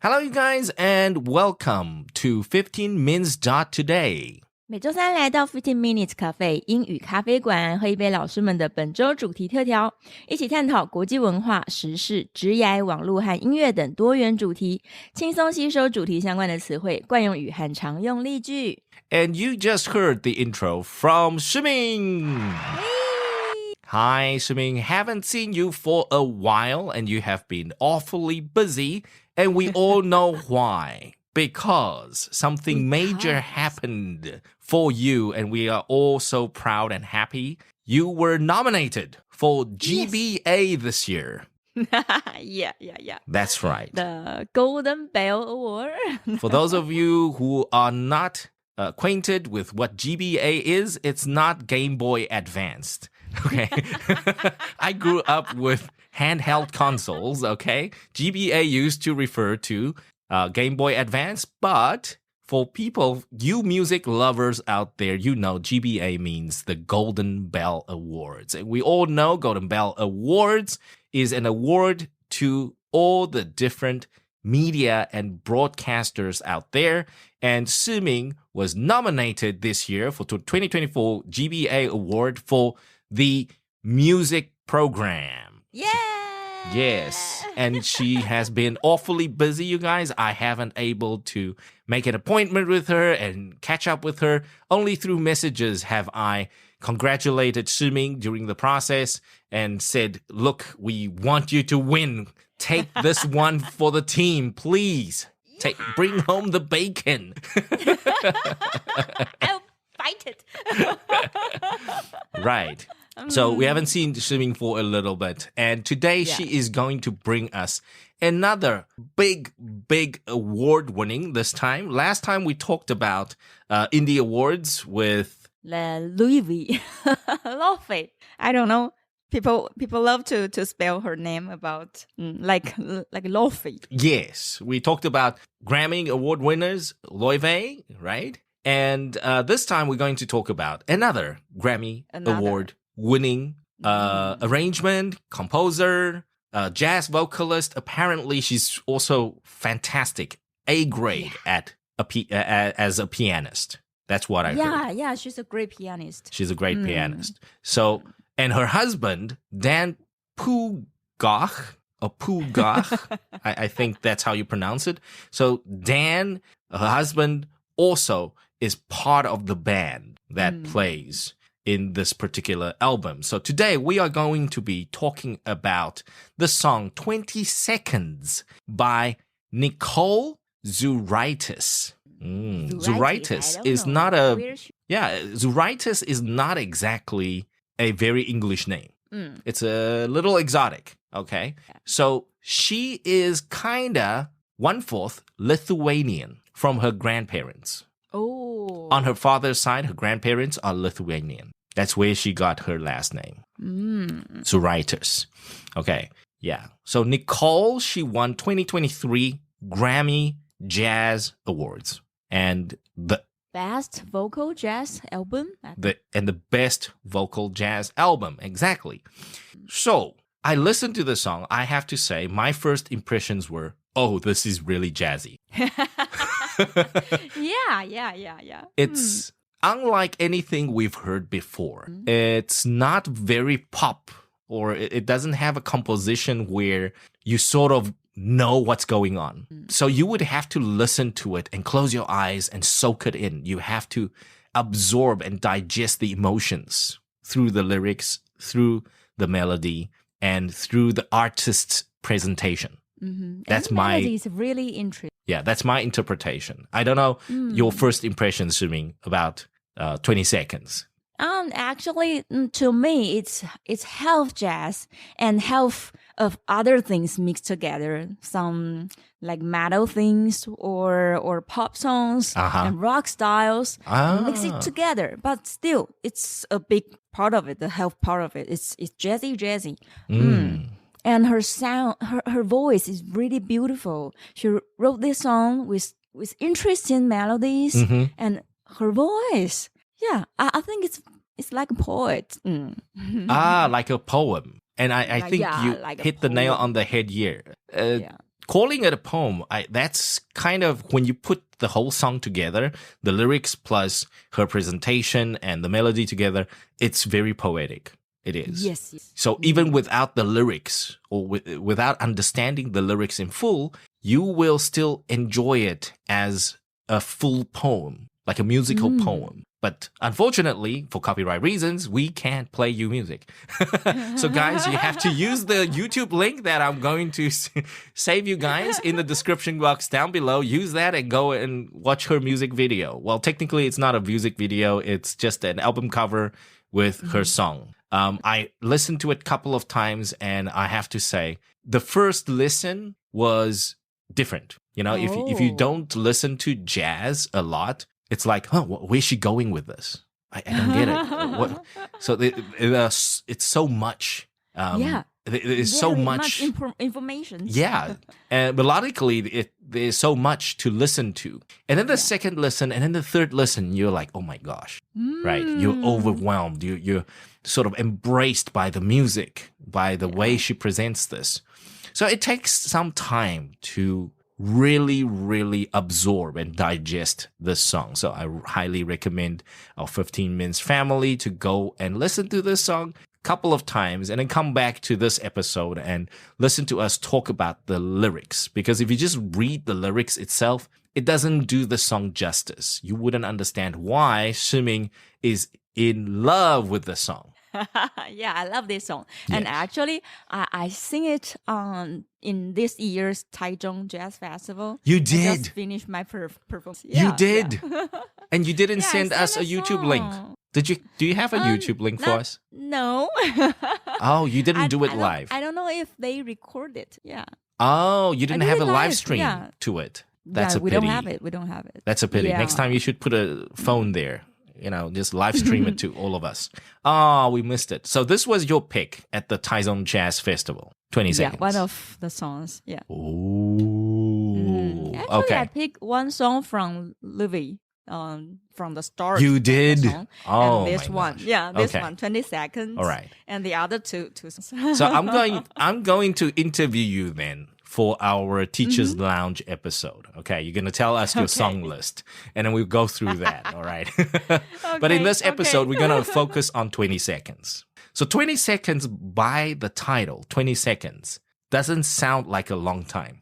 Hello, you guys, and welcome to 15Mins Today. 每周三来到 15Minutes 咖啡英语咖啡馆，喝一杯老师们的本周主题特调，一起探讨国际文化、时事、职涯、网络和音乐等多元主题，轻松吸收主题相关的词汇、惯用语和常用例句。And you just heard the intro from Shimin. Hi, Shimin. Haven't seen you for a while, and you have been awfully busy, and we all know why.Because something major happened for you, and we are all so proud and happy. You were nominated for GBA this year. Yeah. That's right. The Golden Bell Award. For those of you who are not acquainted with what GBA is, it's not Game Boy Advanced. Okay. I grew up with handheld consoles, okay? GBA used to refer to Game Boy Advance, but for people, you music lovers out there, you know GBA means the Golden Bell Awards. And we all know Golden Bell Awards is an award to all the different media and broadcasters out there. And Shimin was nominated this year for 2024 GBA Award for the music program. Yeah!Yes, and she has been awfully busy, you guys. I haven't able to make an appointment with her and catch up with her. Only through messages have I congratulated Shimin during the process and said, look, we want you to win. Take this one for the team, please. Bring home the bacon. I'll fight it. Right.So we haven't seen Shimin for a little bit. And today she is going to bring us another big award winning this time. Last time we talked about indie awards with Louis V. Lofi. I don't know. People love to spell her name about like Lofi. Yes. We talked about Grammy award winners, Louis V, right? And this time we're going to talk about another Grammy award.winning arrangement, composer, jazz vocalist. Apparently, she's also fantastic. A grade as a pianist. That's what I heard. Yeah, she's a great pianist. She's a great pianist. So, and her husband, Dan Pugach, I think that's how you pronounce it. So Dan, her husband, also is part of the band that plays in this particular album. So today we are going to be talking about the song 20 Seconds by Nicole Zuraitis. Zuraitis is not Zuraitis is not exactly a very English name. It's a little exotic, okay? So she is kinda 1/4 Lithuanian from her grandparents.Oh. On her father's side, her grandparents are Lithuanian. That's where she got her last name. Zuraitis. Okay, yeah. So Nicole, she won 2023 Grammy Jazz Awards. And the Best Vocal Jazz Album? The Best Vocal Jazz Album, exactly. So, I listened to the song. I have to say, my first impressions were, oh, this is really jazzy. Yeah. It's unlike anything we've heard before. It's not very pop, or it doesn't have a composition where you sort of know what's going on. So you would have to listen to it and close your eyes and soak it in. You have to absorb and digest the emotions through the lyrics, through the melody, and through the artist's presentation. That's my melody is really interesting. Yeah, that's my interpretation. I don't know your first impression, Shimin, about 20 Seconds. Actually, to me, it's half jazz and half of other things mixed together. Some like metal things or pop songs and rock styles. Mix it together, but still, it's a big part of it. The half part of it, it's jazzy. And her sound, her voice is really beautiful. She wrote this song with interesting melodies and her voice. Yeah, I think it's like a poet. Like a poem. And I think you like hit the nail on the head here. calling it a poem, that's kind of when you put the whole song together, the lyrics plus her presentation and the melody together, it's very poetic. It is. Yes. So even without the lyrics or without understanding the lyrics in full, you will still enjoy it as a full poem, like a musical poem. But unfortunately, for copyright reasons, we can't play you music. So guys, you have to use the YouTube link that I'm going to save you guys in the description box down below. Use that and go and watch her music video. Well, technically, it's not a music video. It's just an album cover with her song. I listened to it a couple of times, and I have to say, the first listen was different. You know, if you don't listen to jazz a lot, it's like, where's she going with this? I don't get it. So it's so much. There's so much information. Yeah. And melodically, there's so much to listen to. And then the second listen and then the third listen, you're like, oh my gosh, right? You're overwhelmed. You're sort of embraced by the music, by the way she presents this. So it takes some time to really, really absorb and digest this song. So I highly recommend our 15Mins family to go and listen to this song a couple of times and then come back to this episode and listen to us talk about the lyrics. Because if you just read the lyrics itself, it doesn't do the song justice. You wouldn't understand why Shimin is in love with the song. Yeah, I love this song. Yes. And actually, I sing it in this year's Taichung Jazz Festival. You did? I just finished my performance. Yeah, you did? Yeah. And you didn't send us a YouTube link. Do you have a YouTube link for us? No. Oh, you didn't do it live. I don't know if they record it. Yeah. Oh, you didn't have a live stream to it. That's a pity. We don't have it. That's a pity. Yeah. Next time you should put a phone there. You know, just live stream it to all of us. Oh, we missed it. So this was your pick at the Taichung Jazz Festival. 20 seconds. Yeah, one of the songs. Yeah. Ooh. Actually, okay. I picked one song from Livy. From the start. You did? Oh, and this one. Gosh. Yeah, this one, 20 seconds. All right. And the other two. So I'm going to interview you then for our Teacher's Lounge episode. Okay, you're going to tell us your song list, and then we'll go through that, all right? But in this episode, we're going to focus on 20 seconds. So 20 seconds by the title, 20 seconds, doesn't sound like a long time.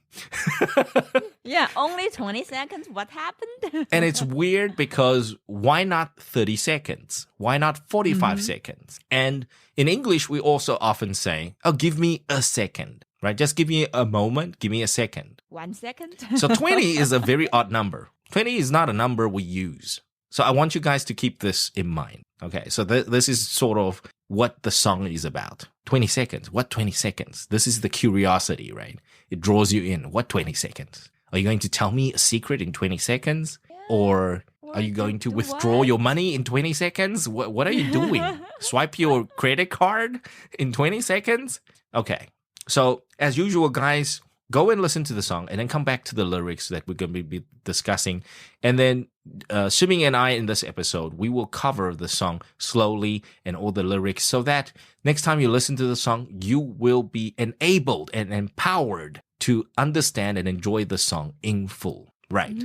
Yeah, only 20 seconds. What happened? And it's weird because why not 30 seconds? Why not 45 seconds? And in English, we also often say, oh, give me a second, right? Just give me a moment. Give me a second. 1 second. So 20 is a very odd number. 20 is not a number we use. So I want you guys to keep this in mind. Okay, so this is sort of what the song is about. 20 seconds. What 20 seconds? This is the curiosity, right? It draws you in. What 20 seconds? Are you going to tell me a secret in 20 seconds? Or are you going to withdraw your money in 20 seconds? What are you doing? Swipe your credit card in 20 seconds? Okay. So as usual, guys, go and listen to the song and then come back to the lyrics that we're going to be discussing. And then Shimin and I in this episode, we will cover the song slowly and all the lyrics so that next time you listen to the song, you will be enabled and empowered to understand and enjoy the song in full. Right.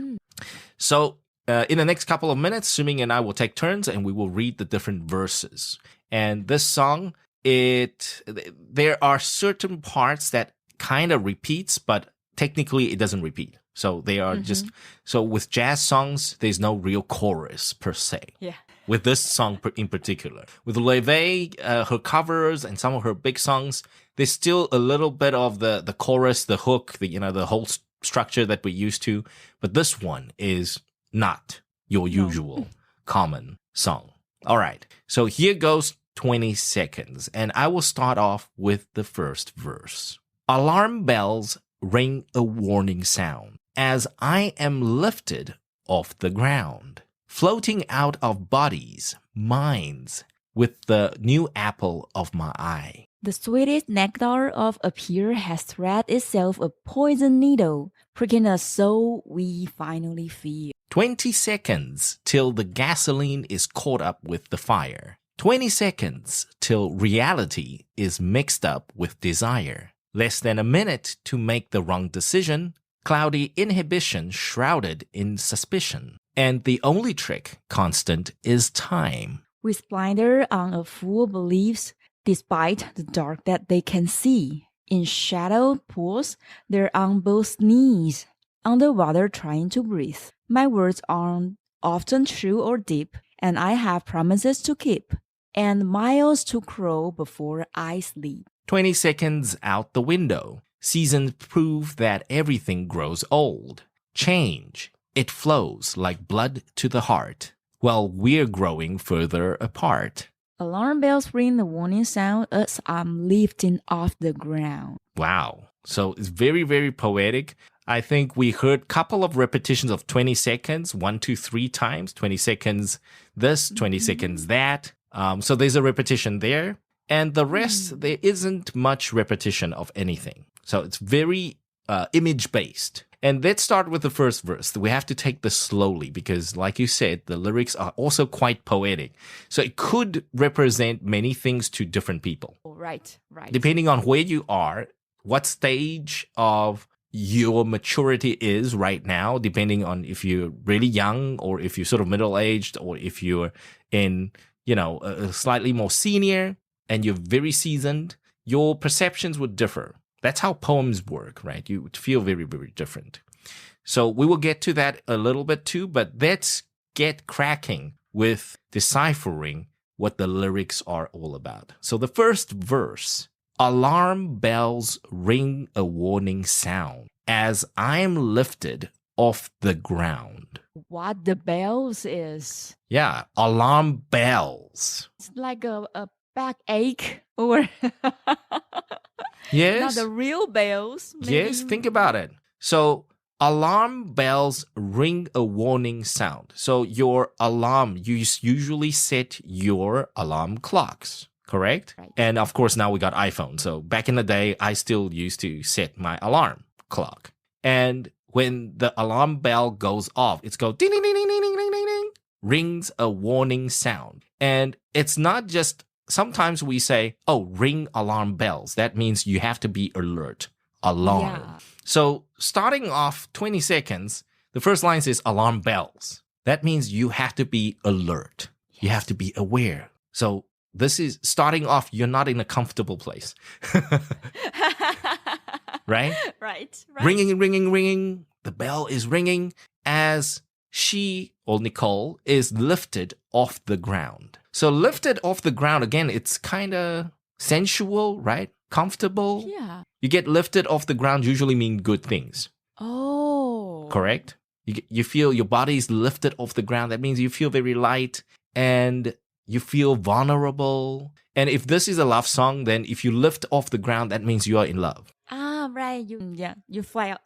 So in the next couple of minutes, Shimin and I will take turns and we will read the different verses. And this song, there are certain parts that kind of repeats, but technically it doesn't repeat. So they are just, so with jazz songs, there's no real chorus per se. Yeah. With this song in particular. With Leve, her covers and some of her big songs, there's still a little bit of the chorus, the hook, the whole structure that we're used to. But this one is not your usual common song. All right. So here goes 20 seconds. And I will start off with the first verse. Alarm bells ring a warning sound as I am lifted off the ground, floating out of bodies, minds, with the new apple of my eye. The sweetest nectar of a pear has thread itself a poison needle, pricking a soul we finally feel. 20 seconds till the gasoline is caught up with the fire. 20 seconds till reality is mixed up with desire. less than a minute to make the wrong decision, cloudy inhibition shrouded in suspicion. And the only trick constant is time. We splendor on a fool believes, despite the dark that they can see. In shadow pools, they're on both knees, underwater trying to breathe. My words aren't often true or deep, and I have promises to keep, and miles to crawl before I sleep. 20 seconds out the window. Seasons prove that everything grows old. Change. It flows like blood to the heart, while we're growing further apart. Alarm bells ring the warning sound as I'm lifting off the ground. Wow. So it's very, very poetic. I think we heard a couple of repetitions of 20 seconds, 1, 2, 3 times, 20 seconds this, 20 seconds that. So there's a repetition there. And the rest, there isn't much repetition of anything. So it's very image-based. And let's start with the first verse. We have to take this slowly because, like you said, the lyrics are also quite poetic. So it could represent many things to different people. Right. Depending on where you are, what stage of your maturity is right now, depending on if you're really young or if you're sort of middle-aged or if you're in, a slightly more senior and you're very seasoned, your perceptions would differ. That's how poems work, right? You would feel very, very different. So we will get to that a little bit too, but let's get cracking with deciphering what the lyrics are all about. So the first verse, alarm bells ring a warning sound as I'm lifted off the ground. What the bells is? Yeah, alarm bells. It's like a backache or Yes. not the real bells. Maybe. Yes, think about it. So alarm bells ring a warning sound. So your alarm, you usually set your alarm clocks, correct? Right. And of course, now we got iPhone. So back in the day, I still used to set my alarm clock. And when the alarm bell goes off, it's go ding, ding, ding, ding, ding, ding, ding, ding, ding, rings a warning sound. And it's not just, sometimes we say, oh, ring alarm bells. That means you have to be alert, alarm. Yeah. So starting off 20 seconds, the first line says alarm bells. That means you have to be alert. Yes. You have to be aware. So this is starting off, you're not in a comfortable place. Right? Right. Ringing, ringing, ringing. The bell is ringing as she, or Nicole, is lifted off the ground. So lifted off the ground, again, it's kind of sensual, right? Comfortable. Yeah. You get lifted off the ground usually mean good things. Oh. Correct? You feel your body's lifted off the ground. That means you feel very light and you feel vulnerable. And if this is a love song, then if you lift off the ground, that means you are in love. Ah, right. You fly up.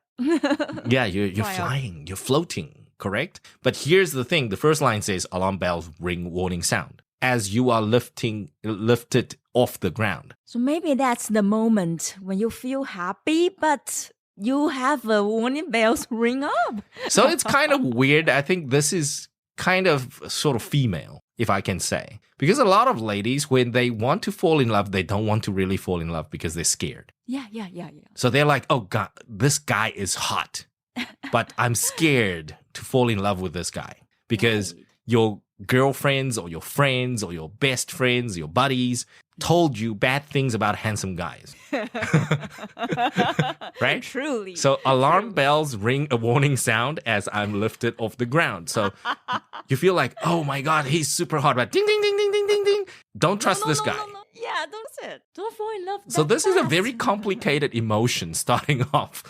Yeah, you're flying, you're floating, correct? But here's the thing. The first line says, alarm bells ring warning sound as you are lifted off the ground. So maybe that's the moment when you feel happy, but you have a warning bells ring up. So it's kind of weird. I think this is kind of sort of female, if I can say. Because a lot of ladies, when they want to fall in love, they don't want to really fall in love because they're scared. Yeah. So they're like, oh God, this guy is hot, but I'm scared to fall in love with this guy because your girlfriends or your friends or your best friends, your buddies told you bad things about handsome guys. Right? Truly. So alarm bells ring a warning sound as I'm lifted off the ground. So you feel like, oh my God, he's super hot, but ding, ding, ding, ding, ding, ding, ding. Don't trust this guy. No. Yeah, don't say it. Don't fall in love. So this is a very complicated emotion starting off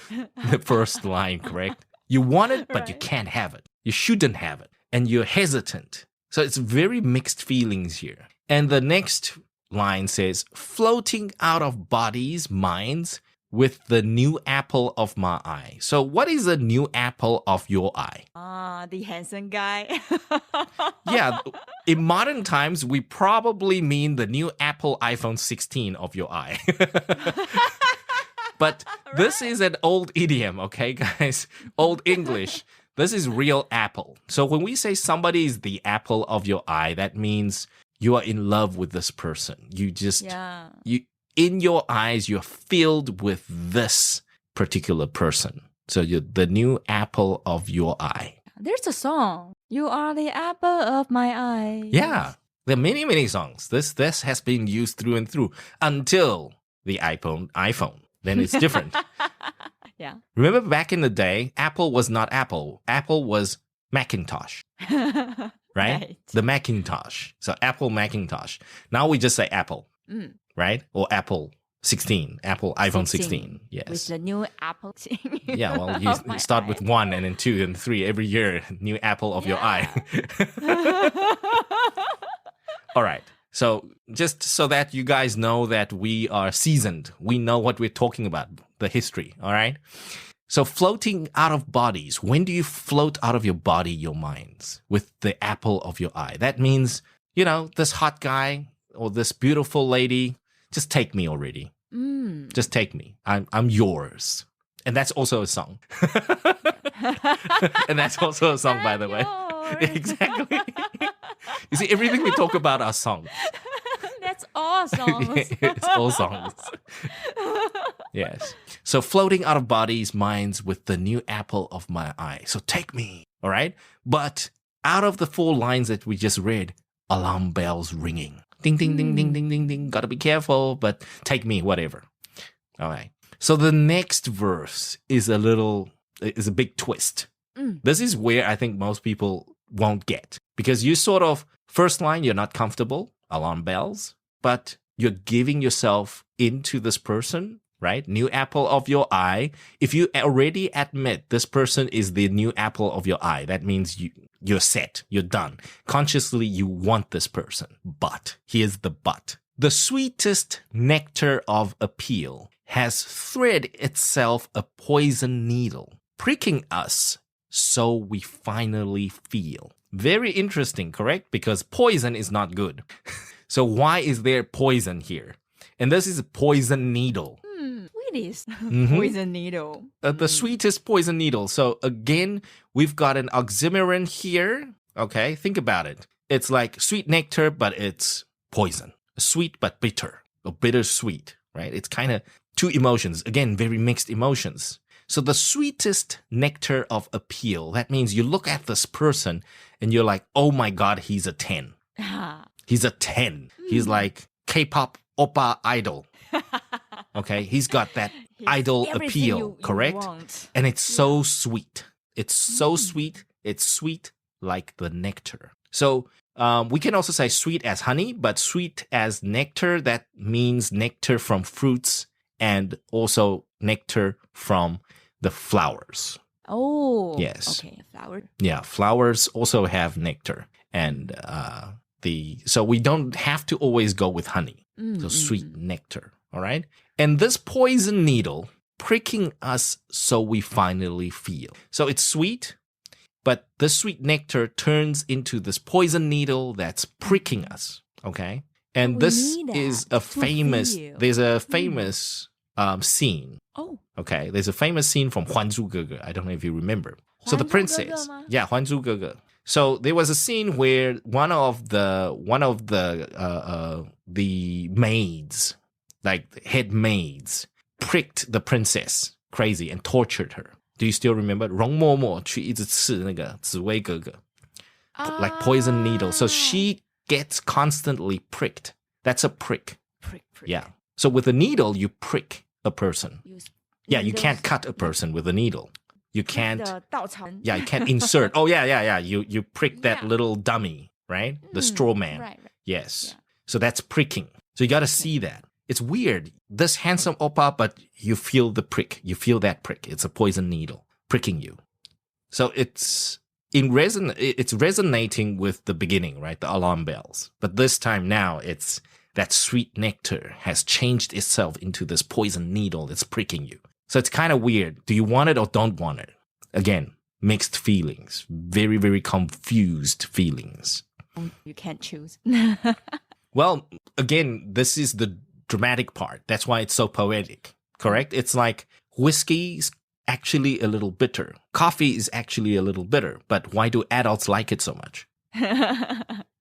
the first line, correct? You want it, but you can't have it. You shouldn't have it. And you're hesitant. So it's very mixed feelings here. And the next line says, floating out of bodies, minds, with the new apple of my eye. So what is the new apple of your eye? The handsome guy. Yeah, in modern times, we probably mean the new Apple iPhone 16 of your eye. But this is an old idiom, okay, guys? Old English. This is real apple. So when we say somebody is the apple of your eye, that means you are in love with this person. You just, in your eyes, you're filled with this particular person. So you're the new apple of your eye. There's a song. You are the apple of my eye. Yeah. There are many, many songs. This has been used through and through until the iPhone. Then it's different. Yeah. Remember back in the day, Apple was not Apple. Apple was Macintosh. Right? The Macintosh. So Apple Macintosh. Now we just say Apple. Right? Or Apple 16. Apple iPhone 16. Yes. With the new Apple. Yeah, well, you start with 1 and then 2 and 3 every year. New apple of your eye. All right. So just so that you guys know that we are seasoned, we know what we're talking about, the history. All right. So floating out of bodies. When do you float out of your body, your minds, with the apple of your eye? That means, you know, this hot guy or this beautiful lady, just take me already. Just take me. I'm yours. And that's also a song. And that's also a song, by the way. Exactly. You see, everything we talk about are songs. That's all songs. It's all songs. Yes. So floating out of bodies, minds with the new apple of my eye. So take me. All right. But out of the 4 lines that we just read, alarm bells ringing. Ding, ding, ding, ding, ding, ding, ding. Gotta be careful, but take me, whatever. All right. So the next verse is a big twist. This is where I think most people won't get. Because you sort of, first line, you're not comfortable, alarm bells, but you're giving yourself into this person, right? New apple of your eye. If you already admit this person is the new apple of your eye, that means you're set, you're done. Consciously, you want this person. But, here's the but. The sweetest nectar of appeal has thread itself a poison needle, pricking us so we finally feel. Very interesting, correct? Because poison is not good. So why is there poison here? And this is a poison needle. Sweetest poison needle. The sweetest poison needle. So again, we've got an oxymoron here. Okay, think about it. It's like sweet nectar, but it's poison. Sweet but bitter, or bittersweet, right? It's kind of 2 emotions. Again, very mixed emotions. So the sweetest nectar of appeal, that means you look at this person and you're like, oh my God, he's a 10. He's a 10. He's like K-pop oppa idol. Okay, he's got that idol appeal, correct? And it's so sweet. It's so sweet. It's sweet like the nectar. So we can also say sweet as honey, but sweet as nectar, that means nectar from fruits and also nectar from the flowers. Oh, yes. Okay, flower. Yeah, flowers also have nectar. And so we don't have to always go with honey. So sweet nectar, all right? And this poison needle pricking us so we finally feel. So it's sweet, but the sweet nectar turns into this poison needle that's pricking us, okay? And this is a famous, there's a famous scene. Oh. Okay, there's a famous scene from 还珠格格. I don't know if you remember. So the princess. Yeah, 还珠格格. So there was a scene where one of the maids, like head maids, pricked the princess crazy and tortured her. Do you still remember? 容嬷嬷去一直刺那个紫薇格格, like poison needle. So she gets constantly pricked. That's a prick. Prick. Yeah. So with a needle, you prick a person. Yeah, you can't cut a person with a needle. You can't. Yeah, you can't insert. Oh, yeah. You prick that little dummy, right? The straw man. Right. Yes. Yeah. So that's pricking. So you got to see that. It's weird. This handsome oppa, but you feel the prick. You feel that prick. It's a poison needle pricking you. So it's resonating with the beginning, right? The alarm bells. But this time now, it's that sweet nectar has changed itself into this poison needle that's pricking you. So it's kind of weird. Do you want it or don't want it? Again, mixed feelings. Very, very confused feelings. You can't choose. Well, again, this is the dramatic part. That's why it's so poetic, correct? It's like whiskey's actually a little bitter. Coffee is actually a little bitter. But why do adults like it so much?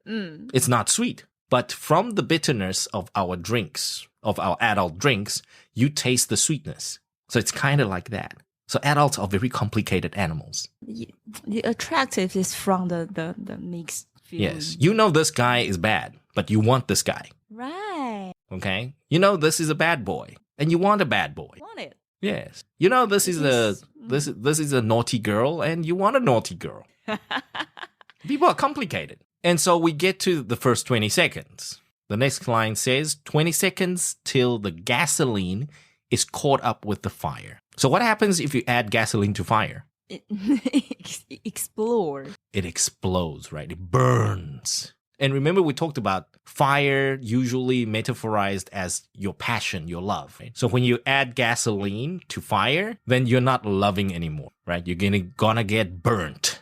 It's not sweet. But from the bitterness of our drinks, of our adult drinks, you taste the sweetness. So it's kind of like that. So adults are very complicated animals. The attractive is from the mixed feeling. Yes. You know this guy is bad, but you want this guy. Right. Okay? You know this is a bad boy, and you want a bad boy. Want it. Yes. You know this is a naughty girl, and you want a naughty girl. People are complicated. And so we get to the first 20 seconds. The next line says 20 seconds till the gasoline is caught up with the fire. So what happens if you add gasoline to fire? It explodes. It explodes, right? It burns. And remember, we talked about fire usually metaphorized as your passion, your love. Right? So when you add gasoline to fire, then you're not loving anymore, right? You're gonna get burnt.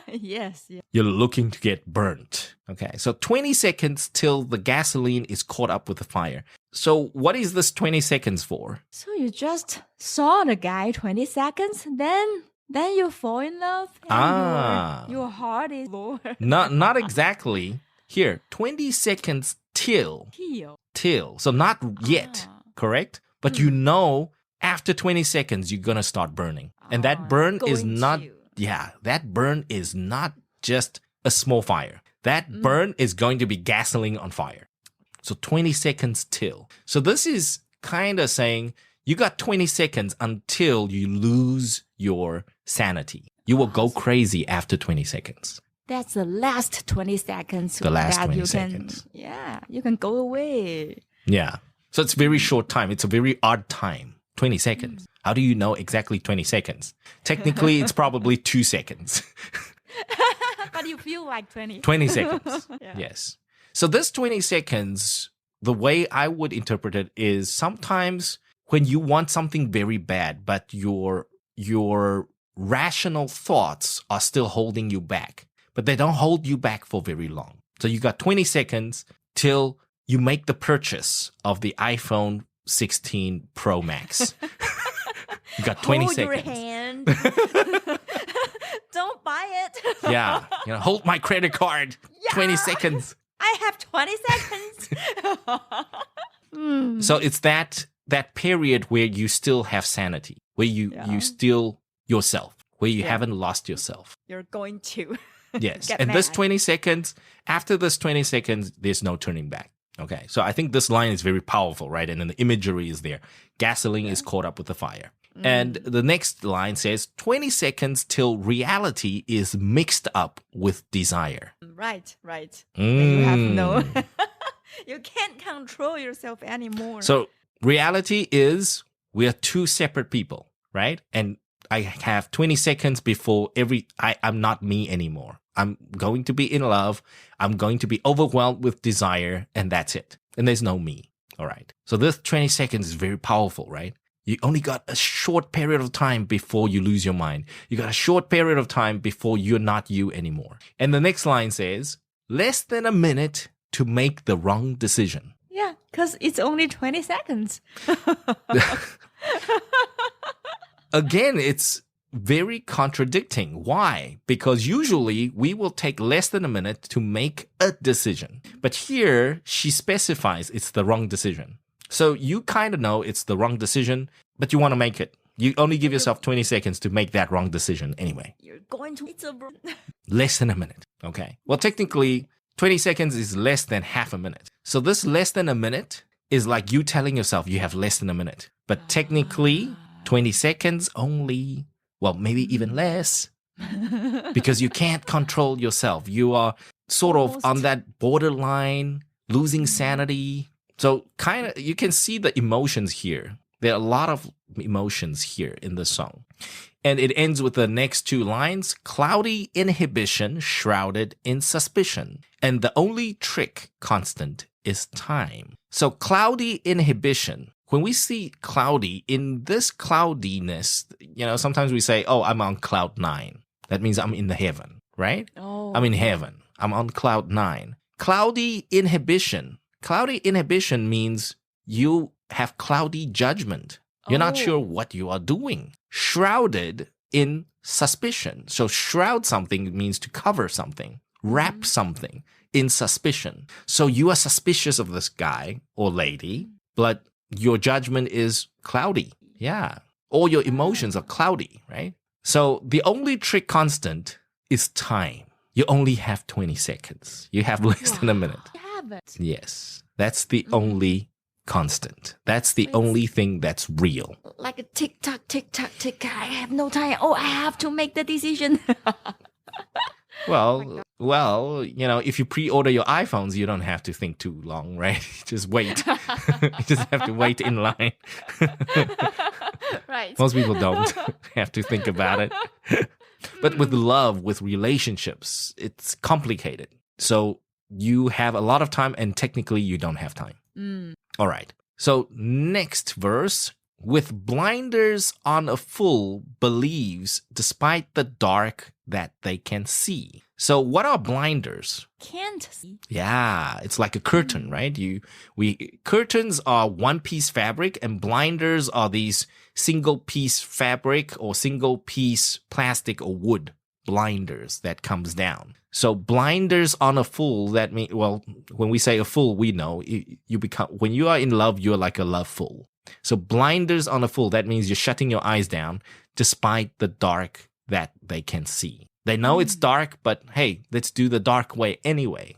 Yes. You're looking to get burnt. Okay, so 20 seconds till the gasoline is caught up with the fire. So what is this 20 seconds for? So you just saw the guy 20 seconds, then you fall in love. And your heart is lower. Not exactly. Here, 20 seconds till. So not yet, correct? But you know after 20 seconds you're gonna start burning. And that burn is not... Yeah, that burn is not just a small fire. That burn is going to be gasoline on fire. So 20 seconds till. So this is kind of saying you got 20 seconds until you lose your sanity. You will go crazy after 20 seconds. That's the last 20 seconds. The last 20 seconds. Yeah, you can go away. Yeah. So it's very short time. It's a very odd time. 20 seconds. How do you know exactly 20 seconds? Technically, it's probably 2 seconds. But you feel like 20. 20 seconds. Yes. So this 20 seconds, the way I would interpret it is sometimes when you want something very bad, but your rational thoughts are still holding you back, but they don't hold you back for very long. So you got 20 seconds till you make the purchase of the iPhone 16 Pro Max. You got 20 hold seconds. Your hand. Don't buy it. Yeah. Hold my credit card. Yeah. 20 seconds. I have 20 seconds. So it's that period where you still have sanity, where you still yourself, where you haven't lost yourself. You're going to. Yes. And this 20 seconds, after this 20 seconds, there's no turning back. Okay. So I think this line is very powerful, right? And then the imagery is there. Gasoline is caught up with the fire. And the next line says 20 seconds till reality is mixed up with desire. Right. You have no... You can't control yourself anymore. So reality is we are two separate people, right? And I have 20 seconds before I'm not me anymore. I'm going to be in love. I'm going to be overwhelmed with desire, and that's it. And there's no me. All right. So this 20 seconds is very powerful, right? You only got a short period of time before you lose your mind. You got a short period of time before you're not you anymore. And the next line says, less than a minute to make the wrong decision. Yeah, because it's only 20 seconds. Again, it's very contradicting. Why? Because usually we will take less than a minute to make a decision. But here she specifies it's the wrong decision. So you kind of know it's the wrong decision, but you want to make it. You only give yourself 20 seconds to make that wrong decision anyway. You're going to... Less than a minute. Okay. Well, technically, 20 seconds is less than half a minute. So this less than a minute is like you telling yourself you have less than a minute. But technically, 20 seconds only, well, maybe even less, because you can't control yourself. You are sort of on that borderline, losing sanity. So kind of, you can see the emotions here. There are a lot of emotions here in the song. And it ends with the next two lines, cloudy inhibition shrouded in suspicion. And the only trick constant is time. So cloudy inhibition, when we see cloudy, in this cloudiness, sometimes we say, oh, I'm on cloud 9. That means I'm in the heaven, right? Oh. I'm in heaven. I'm on cloud 9. Cloudy inhibition. Cloudy inhibition means you have cloudy judgment. You're not sure what you are doing. Shrouded in suspicion. So shroud something means to cover something, wrap something in suspicion. So you are suspicious of this guy or lady, but your judgment is cloudy. Yeah. All your emotions are cloudy, right? So the only trick constant is time. You only have 20 seconds. You have less than a minute. You have it. Yes. That's the only constant. That's the only thing that's real. Like a tick-tock, tick-tock, tick. I have no time. Oh, I have to make the decision. Well, if you pre-order your iPhones, you don't have to think too long, right? Just wait. You just have to wait in line. Right. Most people don't have to think about it. But with love, with relationships, it's complicated. So you have a lot of time and technically you don't have time. All right. So next verse. With blinders on, a fool believes despite the dark that they can see. So what are blinders? Can't see. Yeah, it's like a curtain, right? Curtains are one-piece fabric and blinders are these single-piece fabric or single-piece plastic or wood blinders that comes down. So blinders on a fool, that means, well, when we say a fool, we know you become, when you are in love, you're like a love fool. So blinders on a fool, that means you're shutting your eyes down despite the dark that they can see. They know it's dark, but hey, let's do the dark way anyway.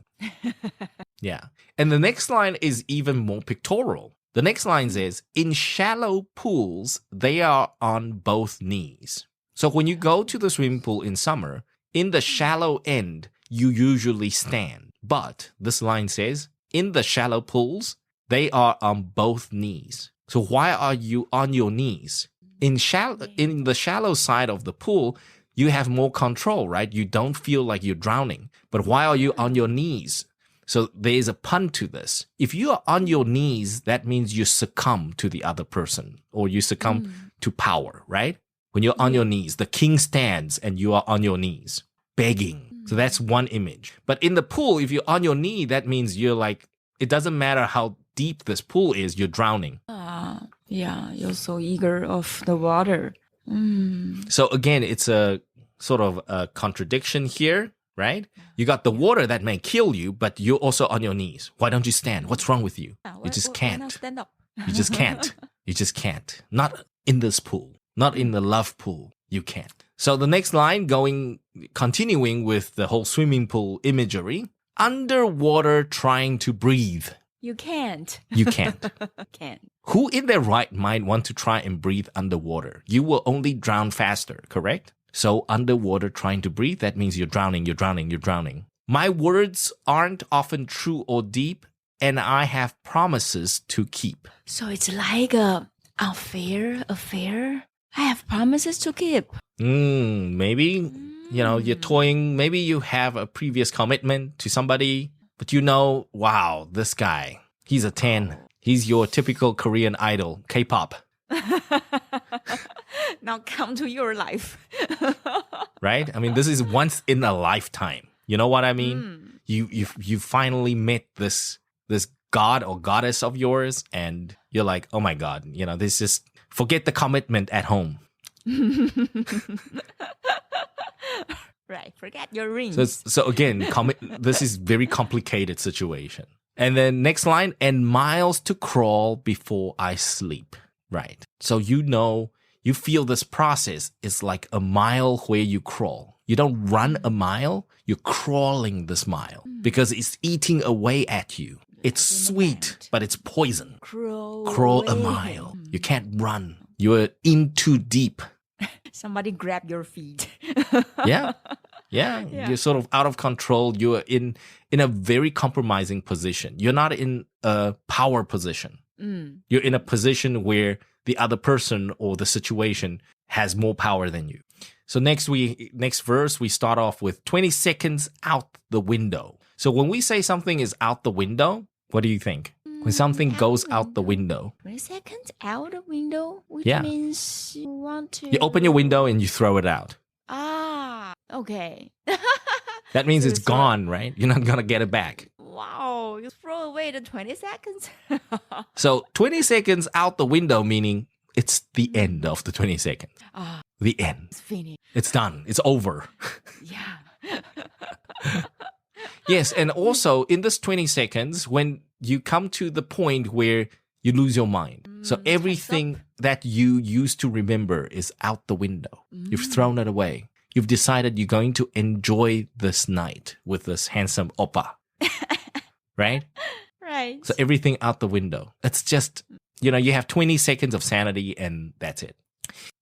Yeah. And the next line is even more pictorial. The next line says, in shallow pools, they are on both knees. So when you go to the swimming pool in summer, in the shallow end, you usually stand. But this line says, in the shallow pools, they are on both knees. So why are you on your knees? In the shallow side of the pool, you have more control, right? You don't feel like you're drowning. But why are you on your knees? So there is a pun to this. If you are on your knees, that means you succumb to the other person or you succumb to power, right? When you're on your knees, the king stands and you are on your knees, begging. So that's one image. But in the pool, if you're on your knee, that means you're like, it doesn't matter how deep this pool is, you're drowning. Yeah, you're so eager of the water. So again, it's a sort of a contradiction here, right? You got the water that may kill you, but you're also on your knees. Why don't you stand? What's wrong with you? You just can't. Why not stand up? You just can't. You just can't. Not in this pool. Not in the love pool. You can't. So the next line, continuing with the whole swimming pool imagery, underwater trying to breathe. You can't. You can't. Can't. Who in their right mind want to try and breathe underwater? You will only drown faster, correct? So underwater trying to breathe, that means you're drowning, you're drowning, you're drowning. My words aren't often true or deep, and I have promises to keep. So it's like a affair. I have promises to keep. Maybe, you're toying. Maybe you have a previous commitment to somebody, but wow, this guy, he's a 10. He's your typical Korean idol, K-pop. Now come to your life. Right? I mean, this is once in a lifetime. You know what I mean? You finally met this god or goddess of yours, and you're like, oh my God, this just forget the commitment at home. Right, forget your rings. So again, this is very complicated situation. And then next line, and miles to crawl before I sleep. Right. So you feel this process is like a mile where you crawl. You don't run a mile, you're crawling this mile because it's eating away at you. It's sweet, but it's poison. Crawl a mile. You can't run. You're in too deep. Somebody grab your feet. Yeah. You're sort of out of control. You're in a very compromising position. You're not in a power position. You're in a position where the other person or the situation has more power than you. So next verse, we start off with 20 seconds out the window. So when we say something is out the window, what do you think? When something goes out the window. 20 seconds out the window, which means you want to... You open your window and you throw it out. Okay. That means it's gone, right? You're not going to get it back. Wow, you throw away the 20 seconds? So 20 seconds out the window, meaning it's the end of the 20 seconds. The end. It's finished. It's done. It's over. Yeah. Yes, and also in this 20 seconds, when you come to the point where you lose your mind. So everything that you used to remember is out the window. You've thrown it away. You've decided you're going to enjoy this night with this handsome oppa. Right? Right. So everything out the window. It's just, you have 20 seconds of sanity and that's it.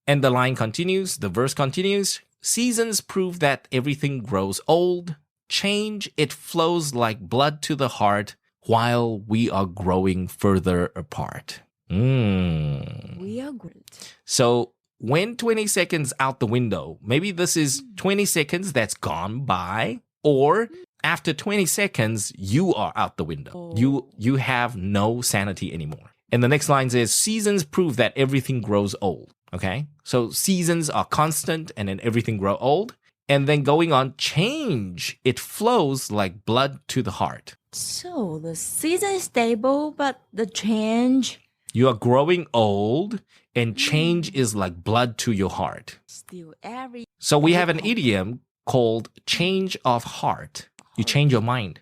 And the line continues, the verse continues. Seasons prove that everything grows old. Change, it flows like blood to the heart while we are growing further apart. We are great. So when 20 seconds out the window, maybe this is 20 seconds that's gone by, or after 20 seconds, you are out the window. You have no sanity anymore. And the next line says, seasons prove that everything grows old. Okay? So seasons are constant and then everything grow old. And then going on, change, it flows like blood to the heart. So the season is stable, but the change... You are growing old and change is like blood to your heart. Still every... So we have an idiom called change of heart. You change your mind.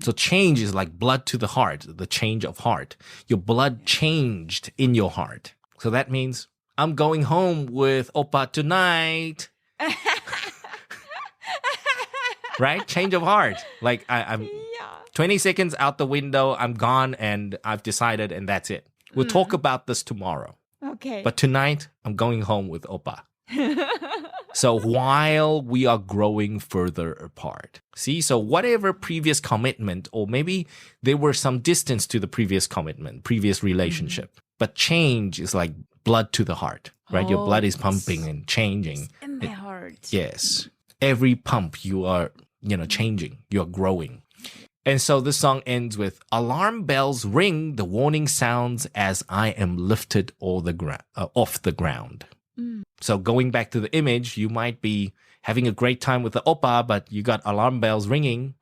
So change is like blood to the heart, the change of heart. Your blood changed in your heart. So that means I'm going home with Oppa tonight. Right? Change of heart. Like I'm 20 seconds out the window, I'm gone and I've decided and that's it. We'll talk about this tomorrow. Okay. But tonight, I'm going home with Oppa. So while we are growing further apart. See, so whatever previous commitment, or maybe there were some distance to the previous commitment, previous relationship. But change is like blood to the heart, right? Your blood is pumping and changing. In my heart. Yes. Every pump you are, changing, you're growing. And so this song ends with, alarm bells ring, the warning sounds as I am lifted off the ground. So going back to the image, you might be having a great time with the oppa, but you got alarm bells ringing.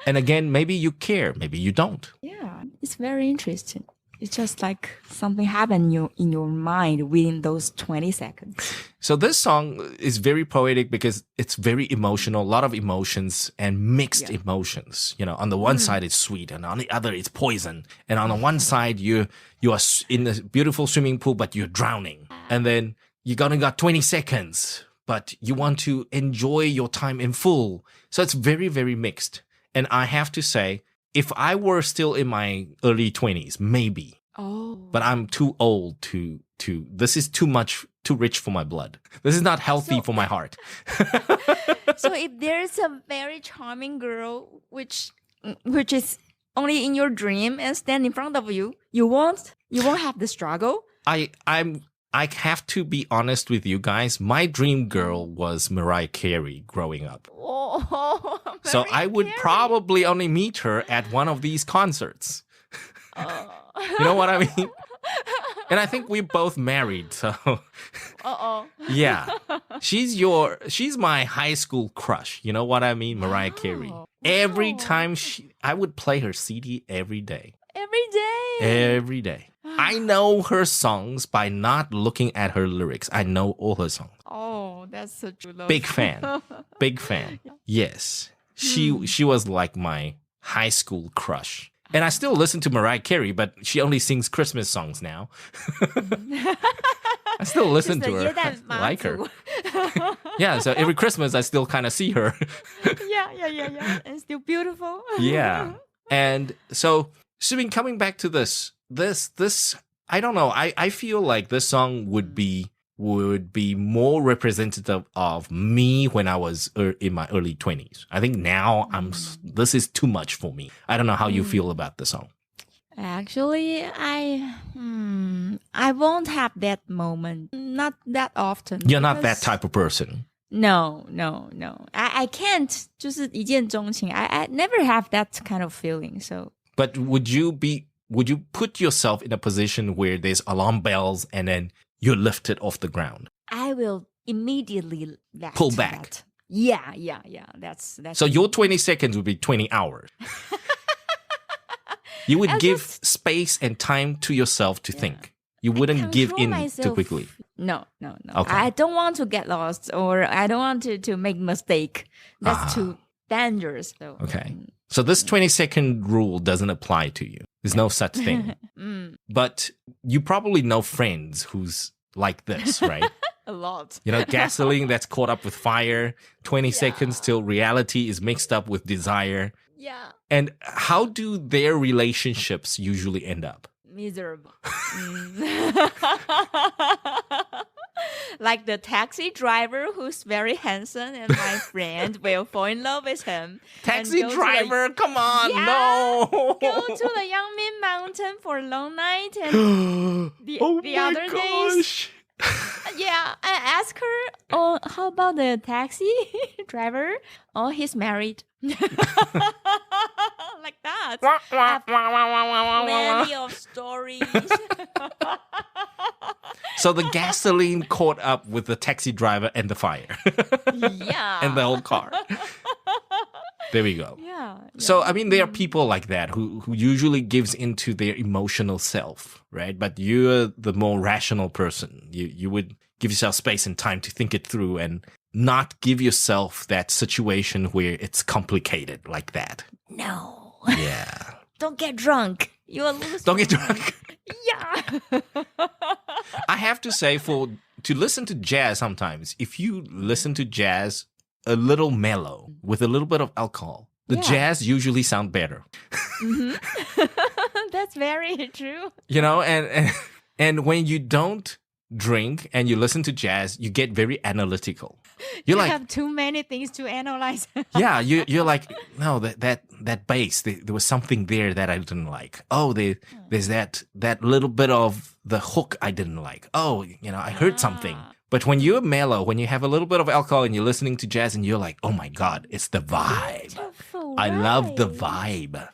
And again, maybe you care, maybe you don't. Yeah, it's very interesting. It's just like something happened in your mind within those 20 seconds. So this song is very poetic because it's very emotional, a lot of emotions and mixed emotions. On the one side it's sweet and on the other it's poison. And on the one side you are in a beautiful swimming pool but you're drowning. And then you only got 20 seconds but you want to enjoy your time in full. So it's very, very mixed. And I have to say, if I were still in my early 20s, maybe. But I'm too old to this is too rich for my blood. This is not healthy for my heart. So if there's a very charming girl which is only in your dream and stand in front of you, you won't have the struggle? I have to be honest with you guys. My dream girl was Mariah Carey growing up. So I would probably only meet her at one of these concerts. You know what I mean? And I think we're both married, so. Yeah. She's my high school crush. You know what I mean? Mariah Carey. Every time I would play her CD every day. Every day. I know her songs by not looking at her lyrics. I know all her songs. Oh, that's such a love. Big fan. Big fan. Yes. She was like my high school crush. And I still listen to Mariah Carey, but she only sings Christmas songs now. I still listen to her. I like her. Yeah, so every Christmas I still kind of see her. Yeah. And still beautiful. Yeah. And so, Shimin, coming back to this, I don't know. I feel like this song would be more representative of me when I was in my early 20s. I think now this is too much for me. I don't know how you feel about the song. Actually, I won't have that moment. Not that often. You're not that type of person. No. I can't. 就是一见钟情. I never have that kind of feeling. So. But would you put yourself in a position where there's alarm bells and then you're lifted off the ground? I will immediately pull back. That. Yeah. That's. So your 20 seconds would be 20 hours. You would give space and time to yourself to think. You wouldn't give in too quickly. No. Okay. I don't want to get lost or I don't want to make mistake. That's too dangerous. So. Okay. So this 20-second rule doesn't apply to you. There's no such thing. But you probably know friends who's like this, right? A lot. You know, gasoline that's caught up with fire, 20 seconds till reality is mixed up with desire. Yeah. And how do their relationships usually end up? Miserable. Like the taxi driver who's very handsome and my friend will fall in love with him. Taxi driver, come on, no. Go to the Yangmin mountain for a long night and the other days. Yeah, I asked her, oh, how about the taxi driver? Oh, he's married. Like that. Plenty of stories. So the gasoline caught up with the taxi driver and the fire. Yeah. And the whole car. There we go. Yeah. So, I mean, there are people like that who usually gives into their emotional self, right? But you're the more rational person. You would give yourself space and time to think it through and not give yourself that situation where it's complicated like that. No. Yeah. Don't get drunk. You'll lose. Don't get drunk. Yeah. I have to say, to listen to jazz sometimes, if you listen to jazz a little mellow with a little bit of alcohol, the jazz usually sound better. That's very true. You know, and when you don't drink and you listen to jazz, you get very analytical. You have too many things to analyze. Yeah, you're like, no, that bass, there was something there that I didn't like. Oh, there's that little bit of the hook I didn't like. Oh, you know, I heard something. But when you're mellow, when you have a little bit of alcohol and you're listening to jazz and you're like, oh my God, it's the vibe. Beautiful, I love the vibe.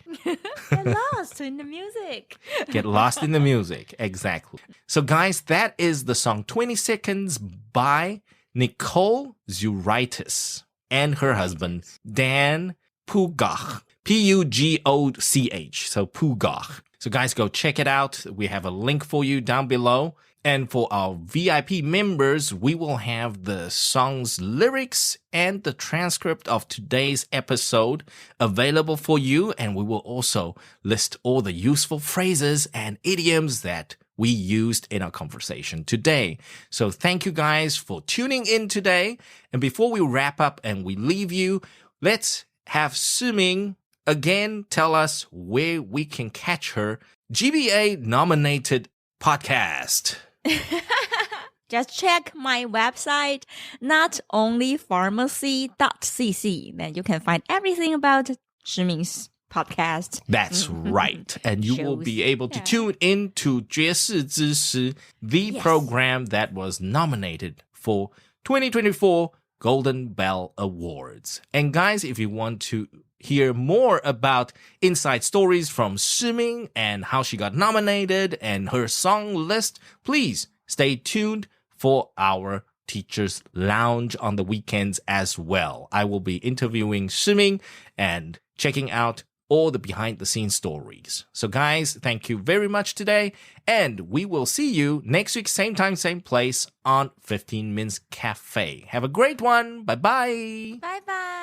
Get lost in the music. Get lost in the music. Exactly. So guys, that is the song 20 Seconds by Nicole Zuraitis and her husband, Dan Pugoch. Pugoch. So Pugoch. So guys, go check it out. We have a link for you down below. And for our VIP members, we will have the song's lyrics and the transcript of today's episode available for you. And we will also list all the useful phrases and idioms that we used in our conversation today. So thank you guys for tuning in today. And before we wrap up and we leave you, let's have Shimin again tell us where we can catch her GBA nominated podcast. Just check my website, notonlypharmacy.cc. Then you can find everything about Shimin's podcast. That's right. And you will be able to tune in to 爵士之师, the program that was nominated for 2024 Golden Bell Awards. And guys, if you want to hear more about inside stories from Shimin and how she got nominated and her song list, please stay tuned for our Teacher's Lounge on the weekends as well. I will be interviewing Shimin and checking out all the behind-the-scenes stories. So guys, thank you very much today, and we will see you next week, same time, same place on 15Mins Cafe. Have a great one. Bye-bye. Bye-bye.